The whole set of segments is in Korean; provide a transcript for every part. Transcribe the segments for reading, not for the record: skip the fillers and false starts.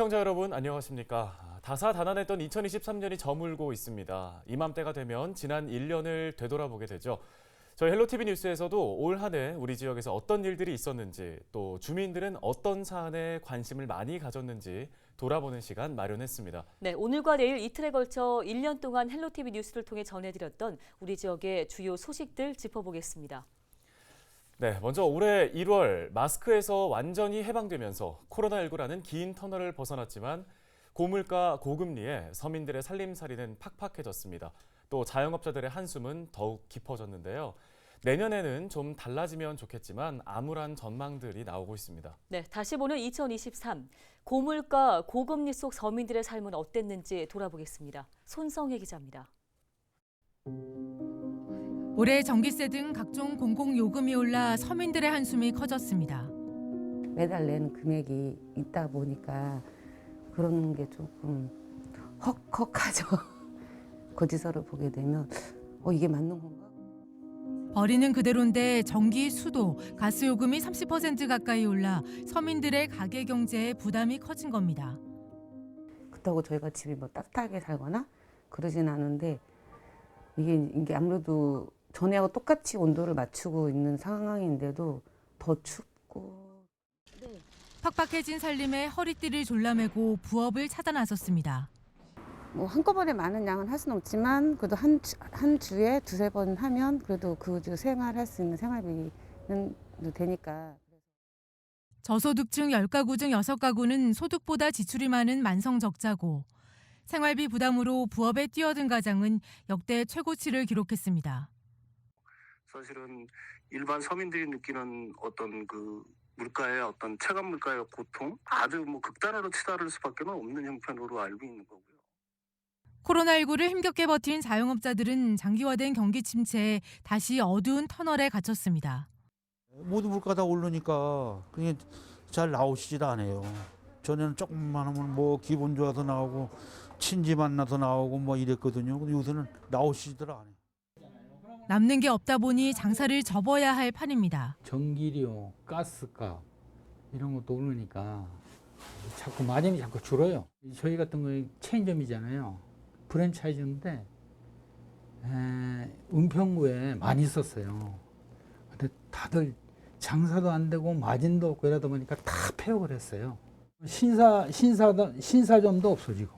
시청자 여러분 안녕하십니까? 다사다난했던 2023년이 저물고 있습니다. 이맘때가 되면 지난 1년을 되돌아보게 되죠. 저희 헬로티비 뉴스에서도 올 한 해 우리 지역에서 어떤 일들이 있었는지 또 주민들은 어떤 사안에 관심을 많이 가졌는지 돌아보는 시간 마련했습니다. 네, 오늘과 내일 이틀에 걸쳐 1년 동안 헬로티비 뉴스를 통해 전해드렸던 우리 지역의 주요 소식들 짚어보겠습니다. 네, 먼저 올해 1월 마스크에서 완전히 해방되면서 코로나19라는 긴 터널을 벗어났지만 고물가, 고금리에 서민들의 살림살이는 팍팍해졌습니다. 또 자영업자들의 한숨은 더욱 깊어졌는데요. 내년에는 좀 달라지면 좋겠지만 암울한 전망들이 나오고 있습니다. 네, 다시 보는 2023. 고물가, 고금리 속 서민들의 삶은 어땠는지 돌아보겠습니다. 손성혜 기자입니다. 올해 전기세 등 각종 공공요금이 올라 서민들의 한숨이 커졌습니다. 매달 내는 금액이 있다 보니까 그런 게 조금 헉헉하죠. 거지서를 보게 되면 이게 맞는 건가? 버리는 그대로인데 전기, 수도, 가스 요금이 30% 가까이 올라 서민들의 가계 경제에 부담이 커진 겁니다. 그렇다고 저희가 집이 뭐 따뜻하게 살거나 그러진 않은데 이게 아무래도 전에하고 똑같이 온도를 맞추고 있는 상황인데도 더 춥고. 팍팍해진 살림에 허리띠를 졸라매고 부업을 찾아 나섰습니다. 뭐 한꺼번에 많은 양은 할 수는 없지만 그래도 한 주에 두세 번 하면 그래도 그 주 생활할 수 있는 생활비는 되니까. 저소득층 10가구 중 6가구는 소득보다 지출이 많은 만성적자고 생활비 부담으로 부업에 뛰어든 가장은 역대 최고치를 기록했습니다. 사실은 일반 서민들이 느끼는 어떤 그 물가의 어떤 체감 물가의 고통 아주 뭐 극단으로 치달을 수밖에 없는 형편으로 알고 있는 거고요. 코로나19를 힘겹게 버틴 자영업자들은 장기화된 경기 침체에 다시 어두운 터널에 갇혔습니다. 모두 물가 다 오르니까 그게 잘 나오시질 않아요. 전에는 조금만 하면 뭐 기분 좋아서 나오고 친지 만나서 나오고 뭐 이랬거든요. 근데 요새는 나오시질 않아요. 남는 게 없다 보니 장사를 접어야 할 판입니다. 전기료, 가스값 이런 것도 오르니까 자꾸 마진이 자꾸 줄어요. 저희 같은 경우에 체인점이잖아요. 프랜차이즈인데 은평구에 많이 있었어요. 근데 다들 장사도 안 되고 마진도 없고 이러다 보니까 다 폐업을 했어요. 신사점도 없어지고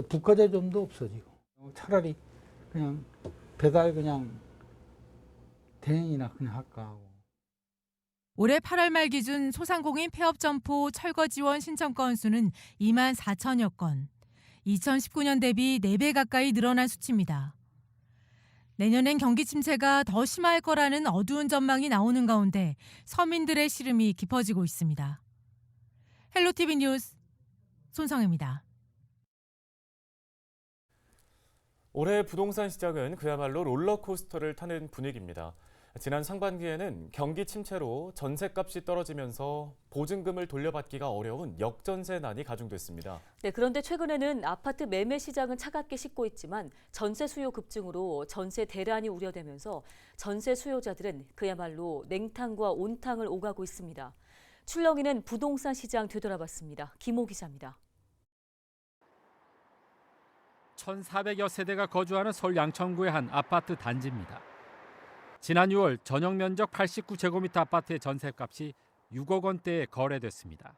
북과제점도 없어지고 차라리 그냥 배달 그냥 대행이나 그냥 할까 하고. 올해 8월 말 기준 소상공인 폐업 점포 철거 지원 신청 건수는 2만 4천여 건. 2019년 대비 4배 가까이 늘어난 수치입니다. 내년엔 경기 침체가 더 심할 거라는 어두운 전망이 나오는 가운데 서민들의 시름이 깊어지고 있습니다. 헬로티비 뉴스 손성혜입니다. 올해 부동산 시장은 그야말로 롤러코스터를 타는 분위기입니다. 지난 상반기에는 경기 침체로 전셋값이 떨어지면서 보증금을 돌려받기가 어려운 역전세난이 가중됐습니다. 네, 그런데 최근에는 아파트 매매 시장은 차갑게 식고 있지만 전세 수요 급증으로 전세 대란이 우려되면서 전세 수요자들은 그야말로 냉탕과 온탕을 오가고 있습니다. 출렁이는 부동산 시장 되돌아봤습니다. 김호 기자입니다. 1,400여 세대가 거주하는 서울 양천구의 한 아파트 단지입니다. 지난 6월 전용 면적 89제곱미터 아파트의 전셋값이 6억 원대에 거래됐습니다.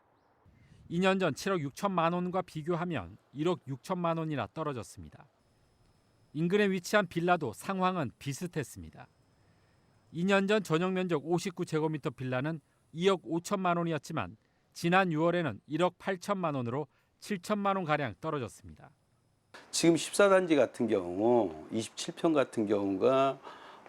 2년 전 7억 6천만 원과 비교하면 1억 6천만 원이나 떨어졌습니다. 인근에 위치한 빌라도 상황은 비슷했습니다. 2년 전 전용 면적 59제곱미터 빌라는 2억 5천만 원이었지만 지난 6월에는 1억 8천만 원으로 7천만 원가량 떨어졌습니다. 지금 14단지 같은 경우 27평 같은 경우가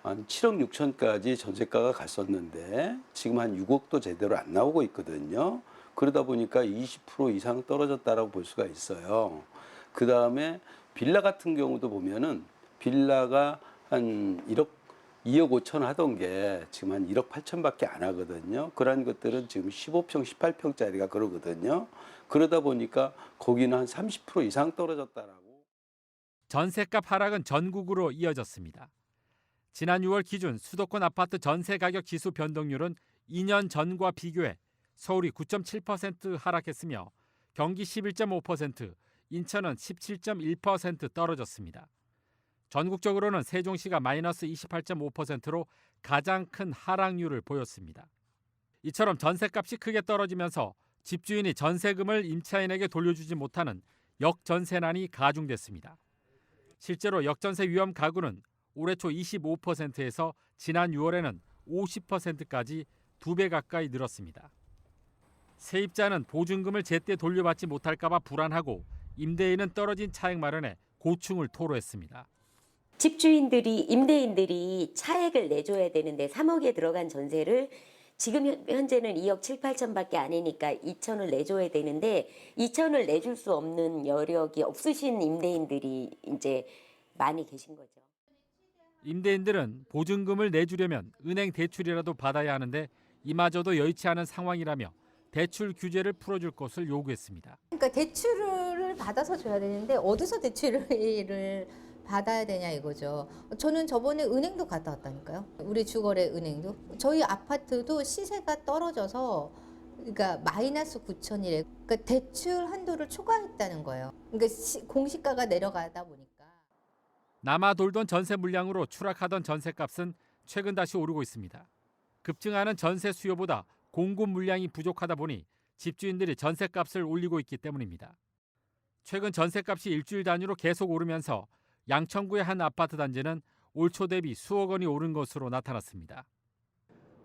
한 7억 6천까지 전세가가 갔었는데 지금 한 6억도 제대로 안 나오고 있거든요. 그러다 보니까 20% 이상 떨어졌다라고 볼 수가 있어요. 그 다음에 빌라 같은 경우도 보면은 빌라가 한 2억 5천 하던 게 지금 한 1억 8천밖에 안 하거든요. 그런 것들은 지금 15평, 18평짜리가 그러거든요. 그러다 보니까 거기는 한 30% 이상 떨어졌다라고. 전셋값 하락은 전국으로 이어졌습니다. 지난 6월 기준 수도권 아파트 전세 가격 지수 변동률은 2년 전과 비교해 서울이 9.7% 하락했으며 경기 11.5%, 인천은 17.1% 떨어졌습니다. 전국적으로는 세종시가 마이너스 28.5%로 가장 큰 하락률을 보였습니다. 이처럼 전셋값이 크게 떨어지면서 집주인이 전세금을 임차인에게 돌려주지 못하는 역전세난이 가중됐습니다. 실제로 역전세 위험 가구는 올해 초 25%에서 지난 6월에는 50%까지 2배 가까이 늘었습니다. 세입자는 보증금을 제때 돌려받지 못할까 봐 불안하고 임대인은 떨어진 차액 마련에 고충을 토로했습니다. 집주인들이 임대인들이 차액을 내줘야 되는데 3억에 들어간 전세를 지금 현재는 2억 7, 8천밖에 아니니까 2천을 내줘야 되는데 2천을 내줄 수 없는 여력이 없으신 임대인들이 이제 많이 계신 거죠. 임대인들은 보증금을 내주려면 은행 대출이라도 받아야 하는데 이마저도 여의치 않은 상황이라며 대출 규제를 풀어줄 것을 요구했습니다. 그러니까 대출을 받아서 줘야 되는데 어디서 대출을 받아야 되냐 이거죠. 저는 저번에 은행도 갔다 왔다니까요. 우리 주거래 은행도. 저희 아파트도 시세가 떨어져서 그러니까 마이너스 9천이래. 그러니까 대출 한도를 초과했다는 거예요. 그러니까 공시가가 내려가다 보니까. 남아 돌던 전세 물량으로 추락하던 전세값은 최근 다시 오르고 있습니다. 급증하는 전세 수요보다 공급 물량이 부족하다 보니 집주인들이 전세값을 올리고 있기 때문입니다. 최근 전세값이 일주일 단위로 계속 오르면서 양천구의 한 아파트 단지는 올 초 대비 수억 원이 오른 것으로 나타났습니다.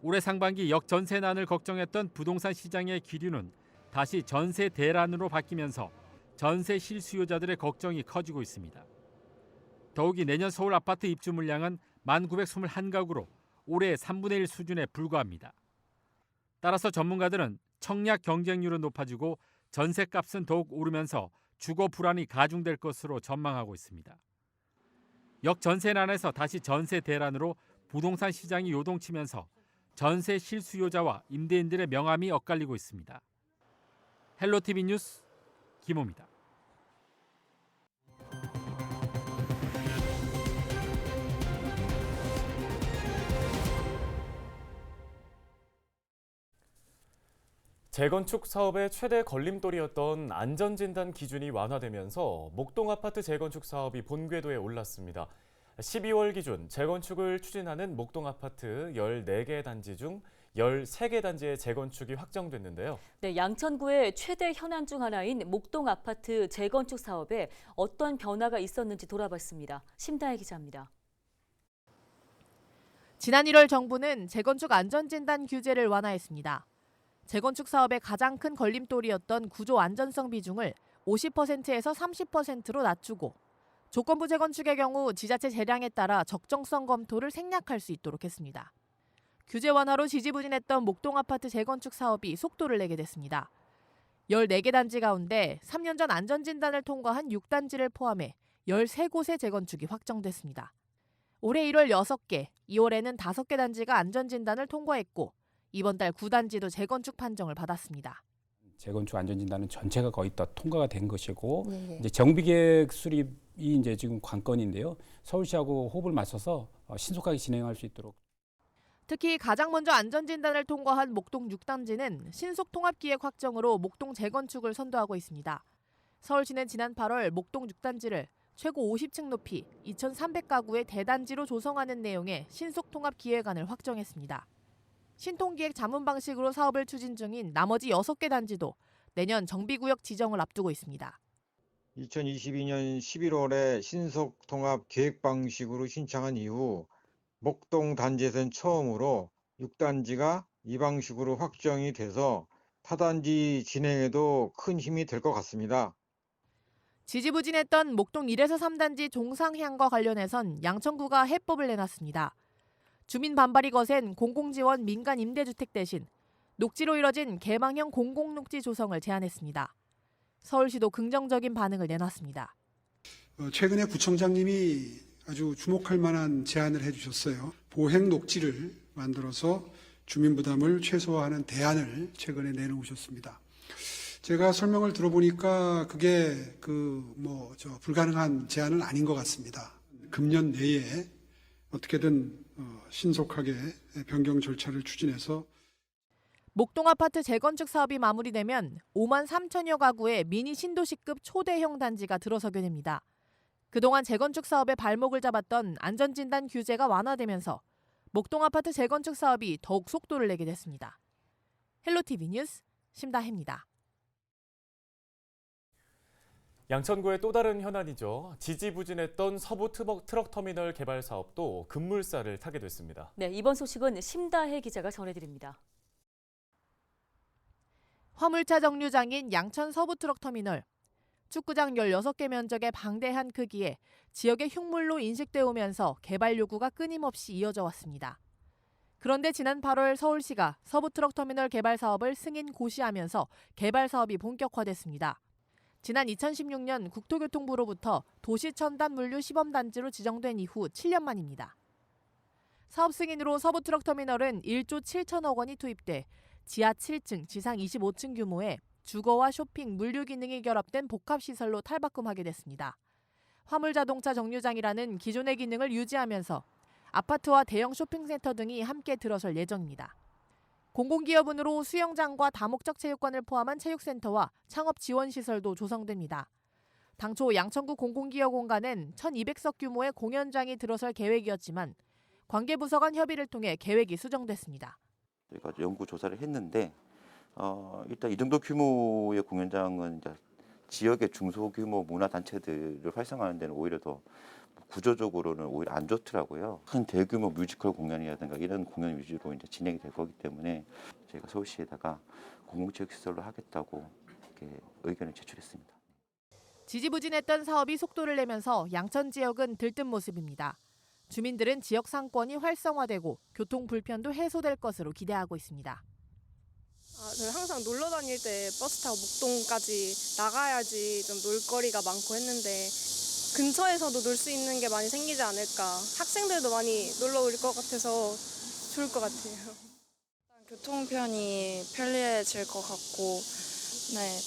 올해 상반기 역전세난을 걱정했던 부동산 시장의 기류는 다시 전세 대란으로 바뀌면서 전세 실수요자들의 걱정이 커지고 있습니다. 더욱이 내년 서울 아파트 입주 물량은 1921가구로 올해의 3분의 1 수준에 불과합니다. 따라서 전문가들은 청약 경쟁률은 높아지고 전세값은 더욱 오르면서 주거 불안이 가중될 것으로 전망하고 있습니다. 역전세난에서 다시 전세 대란으로 부동산 시장이 요동치면서 전세 실수요자와 임대인들의 명암이 엇갈리고 있습니다. 헬로티비 뉴스 김호입니다. 재건축 사업의 최대 걸림돌이었던 안전진단 기준이 완화되면서 목동 아파트 재건축 사업이 본궤도에 올랐습니다. 12월 기준 재건축을 추진하는 목동 아파트 14개 단지 중 13개 단지의 재건축이 확정됐는데요. 네, 양천구의 최대 현안 중 하나인 목동 아파트 재건축 사업에 어떤 변화가 있었는지 돌아봤습니다. 심다혜 기자입니다. 지난 1월 정부는 재건축 안전진단 규제를 완화했습니다. 재건축 사업의 가장 큰 걸림돌이었던 구조 안전성 비중을 50%에서 30%로 낮추고 조건부 재건축의 경우 지자체 재량에 따라 적정성 검토를 생략할 수 있도록 했습니다. 규제 완화로 지지부진했던 목동 아파트 재건축 사업이 속도를 내게 됐습니다. 14개 단지 가운데 3년 전 안전진단을 통과한 6단지를 포함해 13곳의 재건축이 확정됐습니다. 올해 1월 6개, 2월에는 5개 단지가 안전진단을 통과했고 이번 달 9단지도 재건축 판정을 받았습니다. 재건축 안전진단은 전체가 거의 다 통과가 된 것이고 이제 정비계획 수립이 이제 지금 관건인데요. 서울시하고 호흡을 맞춰서 신속하게 진행할 수 있도록. 특히 가장 먼저 안전진단을 통과한 목동 6단지는 신속통합기획 확정으로 목동 재건축을 선도하고 있습니다. 서울시는 지난 8월 목동 6단지를 최고 50층 높이 2,300가구의 대단지로 조성하는 내용의 신속통합기획안을 확정했습니다. 신통기획 자문 방식으로 사업을 추진 중인 나머지 6개 단지도 내년 정비구역 지정을 앞두고 있습니다. 2022년 11월에 신속통합 계획 방식으로 신청한 이후 목동 단지에서는 처음으로 6단지가 이 방식으로 확정이 돼서 타단지 진행에도 큰 힘이 될 것 같습니다. 지지부진했던 목동 1에서 3단지 종상향과 관련해선 양천구가 해법을 내놨습니다. 주민 반발이 거센 공공지원 민간 임대주택 대신 녹지로 이뤄진 개방형 공공녹지 조성을 제안했습니다. 서울시도 긍정적인 반응을 내놨습니다. 최근에 구청장님이 아주 주목할 만한 제안을 해주셨어요. 보행 녹지를 만들어서 주민 부담을 최소화하는 대안을 최근에 내놓으셨습니다. 제가 설명을 들어보니까 그게 불가능한 제안은 아닌 것 같습니다. 금년 내에 어떻게든 신속하게 변경 절차를 추진해서 목동 아파트 재건축 사업이 마무리되면 5만 3천여 가구의 미니 신도시급 초대형 단지가 들어서게 됩니다. 그동안 재건축 사업에 발목을 잡았던 안전진단 규제가 완화되면서 목동 아파트 재건축 사업이 더욱 속도를 내게 됐습니다. 헬로티비 뉴스 심다혜입니다. 양천구의 또 다른 현안이죠. 지지부진했던 서부 트럭 터미널 개발 사업도 급물살을 타게 됐습니다. 네, 이번 소식은 심다혜 기자가 전해드립니다. 화물차 정류장인 양천 서부 트럭 터미널. 축구장 16개 면적의 방대한 크기에 지역의 흉물로 인식돼 오면서 개발 요구가 끊임없이 이어져 왔습니다. 그런데 지난 8월 서울시가 서부 트럭 터미널 개발 사업을 승인 고시하면서 개발 사업이 본격화됐습니다. 지난 2016년 국토교통부로부터 도시첨단 물류 시범단지로 지정된 이후 7년 만입니다. 사업 승인으로 서부 트럭 터미널은 1조 7천억 원이 투입돼 지하 7층, 지상 25층 규모의 주거와 쇼핑, 물류 기능이 결합된 복합시설로 탈바꿈하게 됐습니다. 화물자동차 정류장이라는 기존의 기능을 유지하면서 아파트와 대형 쇼핑센터 등이 함께 들어설 예정입니다. 공공기업은으로 수영장과 다목적 체육관을 포함한 체육센터와 창업지원시설도 조성됩니다. 당초 양천구 공공기업 공간엔 1,200석 규모의 공연장이 들어설 계획이었지만 관계부서 간 협의를 통해 계획이 수정됐습니다. 저희가 연구 조사를 했는데 일단 이 정도 규모의 공연장은 이제 지역의 중소규모 문화단체들을 활성화하는 데는 오히려 더 구조적으로는 오히려 안 좋더라고요. 큰 대규모 뮤지컬 공연이라든가 이런 공연 위주로 이제 진행이 될 거기 때문에 저희가 서울시에다가 공공체육시설로 하겠다고 이렇게 의견을 제출했습니다. 지지부진했던 사업이 속도를 내면서 양천 지역은 들뜬 모습입니다. 주민들은 지역 상권이 활성화되고 교통 불편도 해소될 것으로 기대하고 있습니다. 저는 항상 놀러 다닐 때 버스 타고 목동까지 나가야지 좀 놀거리가 많고 했는데 근처에서도 놀 수 있는 게 많이 생기지 않을까. 학생들도 많이 놀러 올 것 같아서 좋을 것 같아요. 교통편이 편리해질 것 같고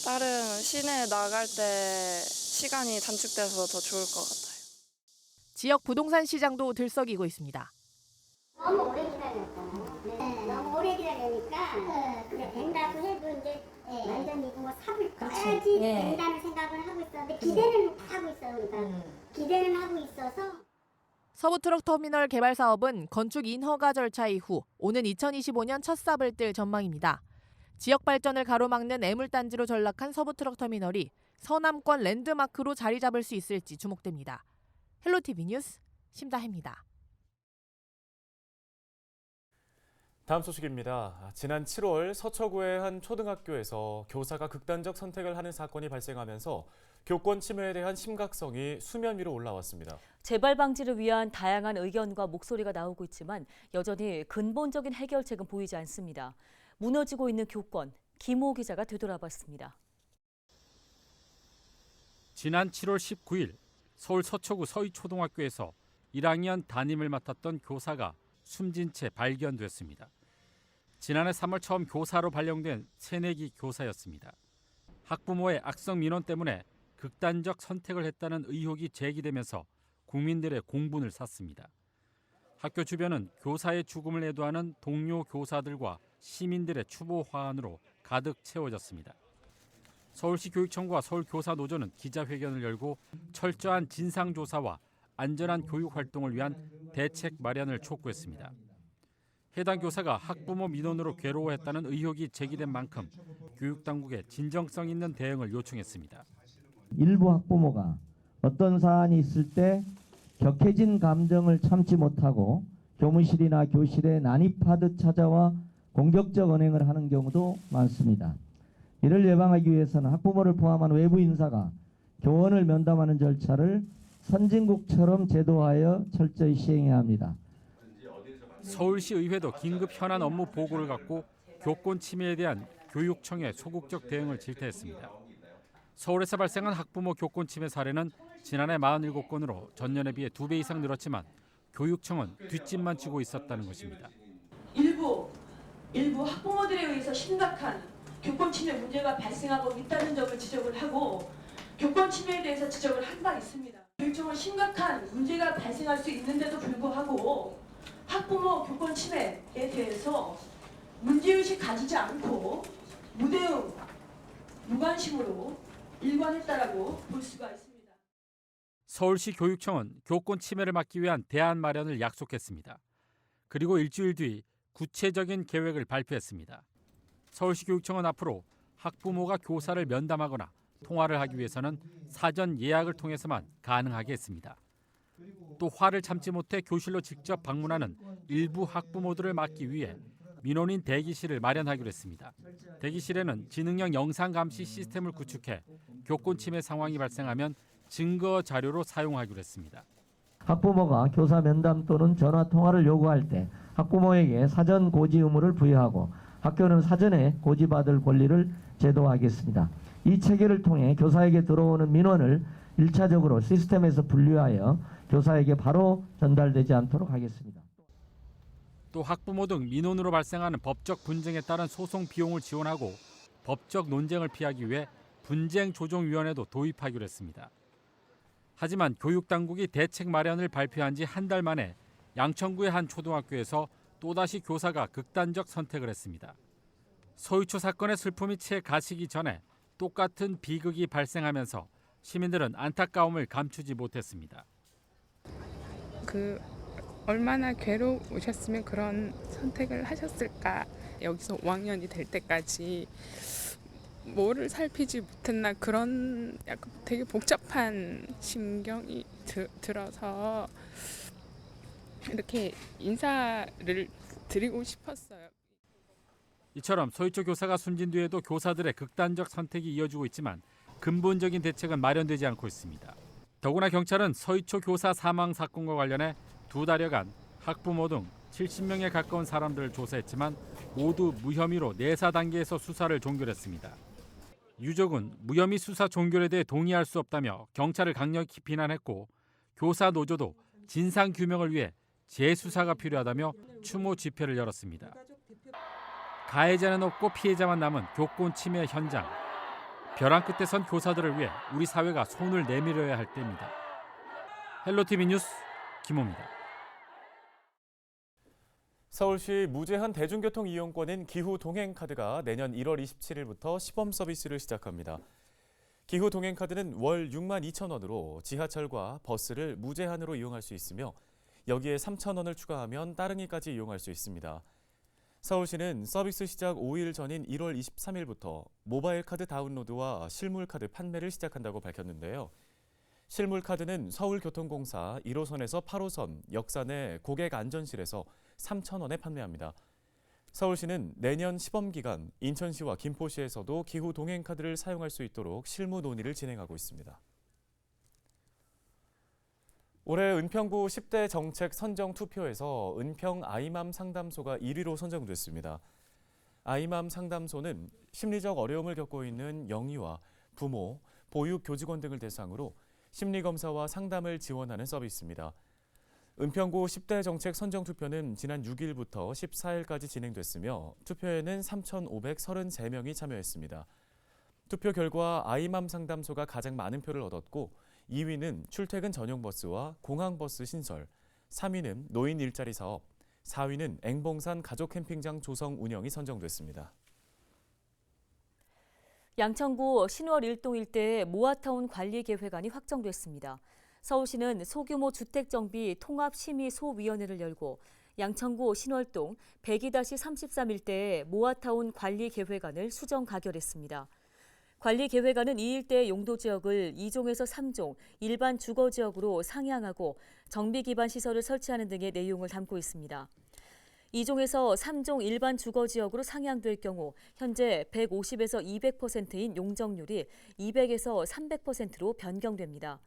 다른 시내에 나갈 때 시간이 단축돼서 더 좋을 것 같아요. 지역 부동산 시장도 들썩이고 있습니다. 너무 오래 기다렸잖아요. 너무 오래 기다리니까 근데 된다고 해도 이제 완전히 뭐 삽을 꺼야지 된다는 생각을 하고 있었는데 기대는 하고 있어요. 그러니까 기대는 하고 있어서. 서부 트럭 터미널 개발 사업은 건축 인허가 절차 이후 오는 2025년 첫 삽을 뜰 전망입니다. 지역 발전을 가로막는 애물단지로 전락한 서부 트럭 터미널이 서남권 랜드마크로 자리 잡을 수 있을지 주목됩니다. 헬로티비 뉴스 심다혜입니다. 다음 소식입니다. 지난 7월 서초구의 한 초등학교에서 교사가 극단적 선택을 하는 사건이 발생하면서 교권 침해에 대한 심각성이 수면 위로 올라왔습니다. 재발 방지를 위한 다양한 의견과 목소리가 나오고 있지만 여전히 근본적인 해결책은 보이지 않습니다. 무너지고 있는 교권, 김호 기자가 되돌아봤습니다. 지난 7월 19일 서울 서초구 서희초등학교에서 1학년 담임을 맡았던 교사가 숨진 채 발견됐습니다. 지난해 3월 처음 교사로 발령된 새내기 교사였습니다. 학부모의 악성 민원 때문에 극단적 선택을 했다는 의혹이 제기되면서 국민들의 공분을 샀습니다. 학교 주변은 교사의 죽음을 애도하는 동료 교사들과 시민들의 추모 화환으로 가득 채워졌습니다. 서울시 교육청과 서울교사노조는 기자회견을 열고 철저한 진상조사와 안전한 교육 활동을 위한 대책 마련을 촉구했습니다. 해당 교사가 학부모 민원으로 괴로워했다는 의혹이 제기된 만큼 교육당국에 진정성 있는 대응을 요청했습니다. 일부 학부모가 어떤 사안이 있을 때 격해진 감정을 참지 못하고 교무실이나 교실에 난입하듯 찾아와 공격적 언행을 하는 경우도 많습니다. 이를 예방하기 위해서는 학부모를 포함한 외부 인사가 교원을 면담하는 절차를 선진국처럼 제도하여 철저히 시행해야 합니다. 서울시 의회도 긴급 현안 업무 보고를 갖고 교권 침해에 대한 교육청의 소극적 대응을 질타했습니다. 서울에서 발생한 학부모 교권 침해 사례는 지난해 47건으로 전년에 비해 2배 이상 늘었지만 교육청은 뒷짐만 지고 있었다는 것입니다. 일부 학부모들에 의해서 심각한 교권 침해 문제가 발생하고 있다는 점을 지적을 하고 교권 침해에 대해서 지적을 한 바 있습니다. 교육청은 심각한 문제가 발생할 수 있는데도 불구하고 학부모 교권 침해에 대해서 문제의식 가지지 않고 무대응, 무관심으로 일관했다라고 볼 수가 있습니다. 서울시 교육청은 교권 침해를 막기 위한 대안 마련을 약속했습니다. 그리고 일주일 뒤 구체적인 계획을 발표했습니다. 서울시 교육청은 앞으로 학부모가 교사를 면담하거나 통화를 하기 위해서는 사전 예약을 통해서만 가능하게 했습니다. 또 화를 참지 못해 교실로 직접 방문하는 일부 학부모들을 막기 위해 민원인 대기실을 마련하기로 했습니다. 대기실에는 지능형 영상 감시 시스템을 구축해 교권 침해 상황이 발생하면 증거 자료로 사용하기로 했습니다. 학부모가 교사 면담 또는 전화 통화를 요구할 때 학부모에게 사전 고지 의무를 부여하고 학교는 사전에 고지받을 권리를 제도화하겠습니다. 이 체계를 통해 교사에게 들어오는 민원을 1차적으로 시스템에서 분류하여 교사에게 바로 전달되지 않도록 하겠습니다. 또 학부모 등 민원으로 발생하는 법적 분쟁에 따른 소송 비용을 지원하고 법적 논쟁을 피하기 위해 분쟁조정위원회도 도입하기로 했습니다. 하지만 교육당국이 대책 마련을 발표한 지 한 달 만에 양천구의 한 초등학교에서 또다시 교사가 극단적 선택을 했습니다. 서유초 사건의 슬픔이 채 가시기 전에 똑같은 비극이 발생하면서 시민들은 안타까움을 감추지 못했습니다. 얼마나 괴로우셨으면 그런 선택을 하셨을까. 여기서 5학년이 될 때까지 뭐를 살피지 못했나 그런 약간 되게 복잡한 심경이 들어서 이렇게 인사를 드리고 싶었어요. 이처럼 서유초 교사가 숨진 뒤에도 교사들의 극단적 선택이 이어지고 있지만 근본적인 대책은 마련되지 않고 있습니다. 더구나 경찰은 서유초 교사 사망 사건과 관련해 2달여간 학부모 등 70명에 가까운 사람들을 조사했지만 모두 무혐의로 내사 단계에서 수사를 종결했습니다. 유족은 무혐의 수사 종결에 대해 동의할 수 없다며 경찰을 강력히 비난했고 교사 노조도 진상 규명을 위해 재수사가 필요하다며 추모 집회를 열었습니다. 가해자는 없고 피해자만 남은 교권 침해 현장. 벼랑 끝에 선 교사들을 위해 우리 사회가 손을 내밀어야 할 때입니다. 헬로티비 뉴스 김호입니다. 서울시 무제한 대중교통 이용권인 기후 동행카드가 내년 1월 27일부터 시범 서비스를 시작합니다. 기후 동행카드는 월 62,000원으로 지하철과 버스를 무제한으로 이용할 수 있으며 여기에 3,000원을 추가하면 따릉이까지 이용할 수 있습니다. 서울시는 서비스 시작 5일 전인 1월 23일부터 모바일 카드 다운로드와 실물 카드 판매를 시작한다고 밝혔는데요. 실물 카드는 서울교통공사 1호선에서 8호선 역산의 고객안전실에서 3,000원에 판매합니다. 서울시는 내년 시범 기간 인천시와 김포시에서도 기후 동행 카드를 사용할 수 있도록 실무 논의를 진행하고 있습니다. 올해 은평구 10대 정책 선정 투표에서 은평 아이맘 상담소가 1위로 선정됐습니다. 아이맘 상담소는 심리적 어려움을 겪고 있는 영유아, 부모, 보육 교직원 등을 대상으로 심리검사와 상담을 지원하는 서비스입니다. 은평구 10대 정책 선정 투표는 지난 6일부터 14일까지 진행됐으며 투표에는 3,533명이 참여했습니다. 투표 결과 아이맘 상담소가 가장 많은 표를 얻었고 2위는 출퇴근 전용 버스와 공항버스 신설, 3위는 노인 일자리 사업, 4위는 앵봉산 가족 캠핑장 조성 운영이 선정됐습니다. 양천구 신월 일동 일대에 모아타운 관리계획안이 확정됐습니다. 서울시는 소규모 주택정비 통합심의소위원회를 열고 양천구 신월동 102-33 일대에 모아타운 관리계획안을 수정 가결했습니다. 관리계획안은 이 일대의 용도지역을 2종에서 3종 일반 주거지역으로 상향하고 정비기반 시설을 설치하는 등의 내용을 담고 있습니다. 2종에서 3종 일반 주거지역으로 상향될 경우 현재 150에서 200%인 용적률이 200에서 300%로 변경됩니다.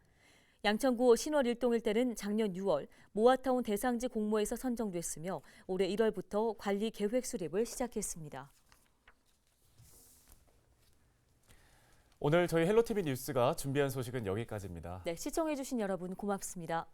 양천구 신월 일동 일대는 작년 6월 모아타운 대상지 공모에서 선정됐으며 올해 1월부터 관리 계획 수립을 시작했습니다. 오늘 저희 헬로티비 뉴스가 준비한 소식은 여기까지입니다. 네, 시청해주신 여러분 고맙습니다.